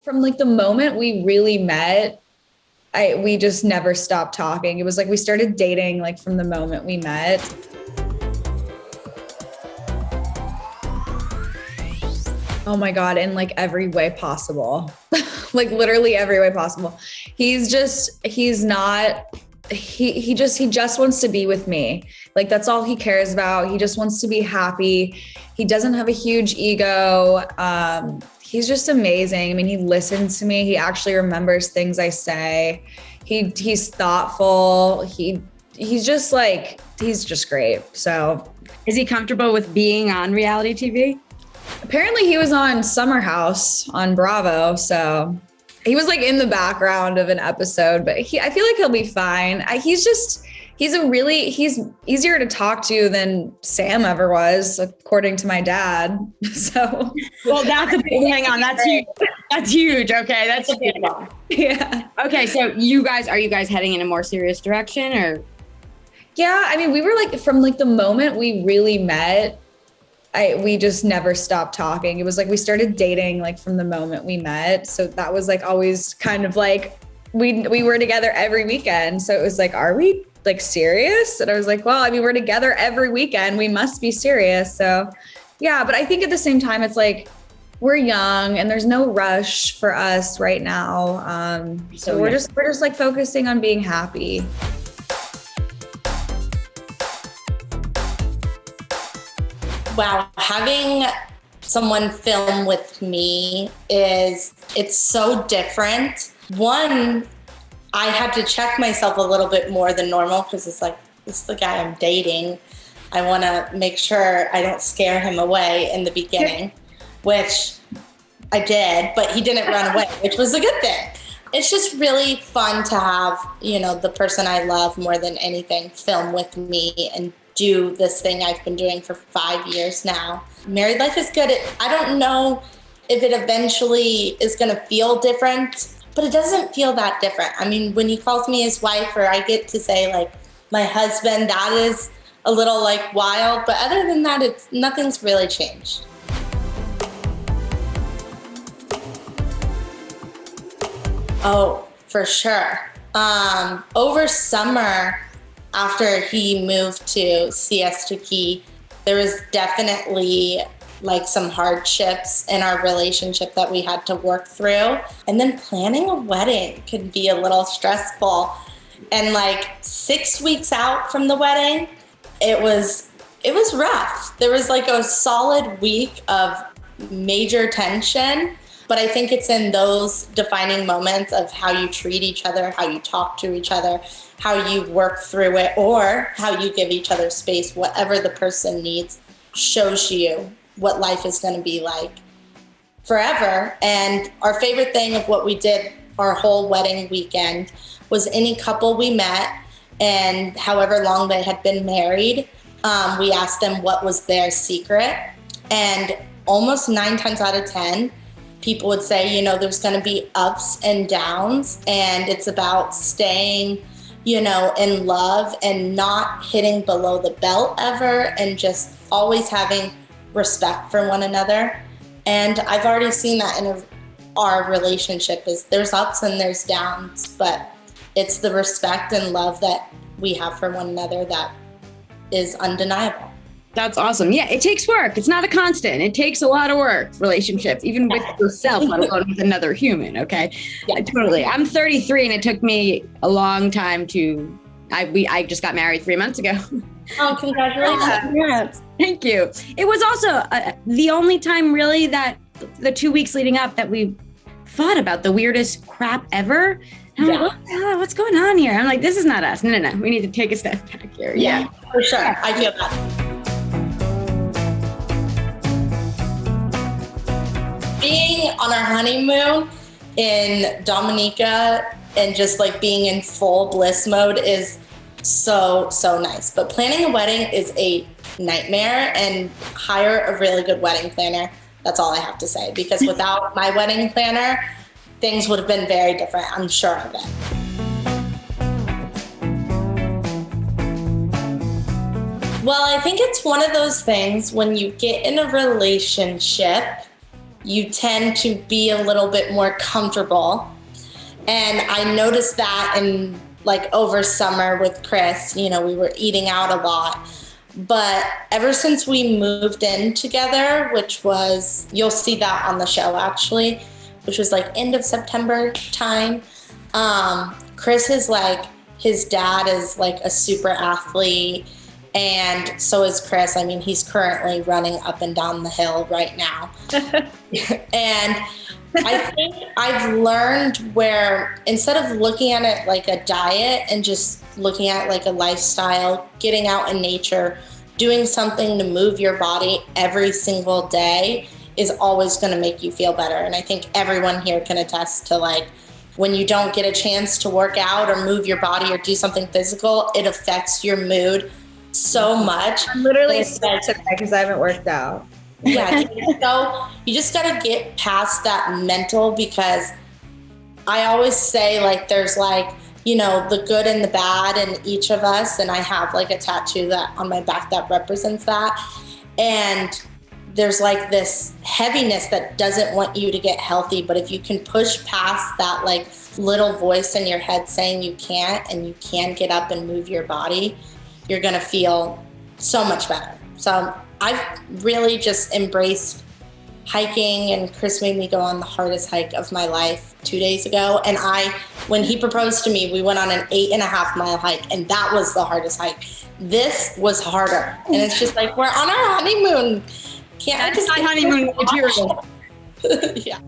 From like the moment we really met, we just never stopped talking. It was like we started dating like from the moment we met. Oh my God, in like every way possible. Like literally every way possible. He just wants to be with me. Like that's all he cares about. He just wants to be happy. He doesn't have a huge ego. He's just amazing. I mean, he listens to me. He actually remembers things I say. He's thoughtful. He's just great. So, is he comfortable with being on reality TV? Apparently he was on Summer House on Bravo. So he was like in the background of an episode, but I feel like he'll be fine. He's easier to talk to than Sam ever was, according to my dad. So, well, that's a big, hang on. That's huge. That's huge. Okay. That's a big one. Yeah. Okay. So are you guys heading in a more serious direction or? Yeah. I mean, we were like, from like the moment we really met, we just never stopped talking. It was like we started dating like from the moment we met. So that was like always kind of like we were together every weekend. So it was like, are we like serious? And I was like, well, I mean, we're together every weekend. We must be serious. So yeah, but I think at the same time, it's like we're young and there's no rush for us right now. So we're just like focusing on being happy. Wow, having someone film with me it's so different. One, I had to check myself a little bit more than normal because it's like, this is the guy I'm dating. I want to make sure I don't scare him away in the beginning, which I did, but he didn't run away, which was a good thing. It's just really fun to have, the person I love more than anything film with me and do this thing I've been doing for 5 years now. Married life is good. I don't know if it eventually is going to feel different, but it doesn't feel that different. I mean, when he calls me his wife or I get to say like my husband, that is a little like wild. But other than that, nothing's really changed. Oh, for sure. Over summer, after he moved to Siesta Key, there was definitely like some hardships in our relationship that we had to work through. And then planning a wedding could be a little stressful. And like 6 weeks out from the wedding, it was rough. There was like a solid week of major tension. But I think it's in those defining moments of how you treat each other, how you talk to each other, how you work through it, or how you give each other space, whatever the person needs, shows you what life is going to be like forever. And our favorite thing of what we did our whole wedding weekend was any couple we met and however long they had been married, we asked them what was their secret. And almost 9 times out of 10, people would say, there's going to be ups and downs, and it's about staying, in love and not hitting below the belt ever, and just always having respect for one another. And I've already seen that in our relationship is there's ups and there's downs, but it's the respect and love that we have for one another that is undeniable. That's awesome. Yeah, it takes work. It's not a constant. It takes a lot of work, relationships, even with yourself, let alone with another human, okay? Yeah, totally. I'm 33 and it took me a long time I just got married 3 months ago. Oh, congratulations. Yes. Thank you. It was also the only time really that the 2 weeks leading up that we thought about the weirdest crap ever. And I'm like, what's going on here? I'm like, this is not us. No. We need to take a step back here. Yeah, for sure. I feel that. Being on our honeymoon in Dominica and just like being in full bliss mode is so nice. But planning a wedding is a nightmare, and hire a really good wedding planner. That's all I have to say, because without my wedding planner, things would have been very different. I'm sure of it. Well, I think it's one of those things when you get in a relationship you tend to be a little bit more comfortable. And I noticed that in like over summer with Chris, you know, we were eating out a lot. But ever since we moved in together, which was, you'll see that on the show actually, which was like end of September time, Chris is like, his dad is like a super athlete, and so is Chris. I mean, he's currently running up and down the hill right now. And I think I've learned where instead of looking at it like a diet and just looking at like a lifestyle, getting out in nature, doing something to move your body every single day is always going to make you feel better. And I think everyone here can attest to, like, when you don't get a chance to work out or move your body or do something physical, it affects your mood so much. I'm literally sick today because I haven't worked out. Yeah, so you just got to get past that mental, because I always say, like, there's like, you know, the good and the bad in each of us. And I have like a tattoo that on my back that represents that. And there's like this heaviness that doesn't want you to get healthy. But if you can push past that like little voice in your head saying you can't, and you can get up and move your body, you're going to feel so much better. So I've really just embraced hiking, and Chris made me go on the hardest hike of my life 2 days ago. And when he proposed to me, we went on an 8.5 mile hike, and that was the hardest hike. This was harder. And it's just like, we're on our honeymoon. That's not honeymoon material. Yeah.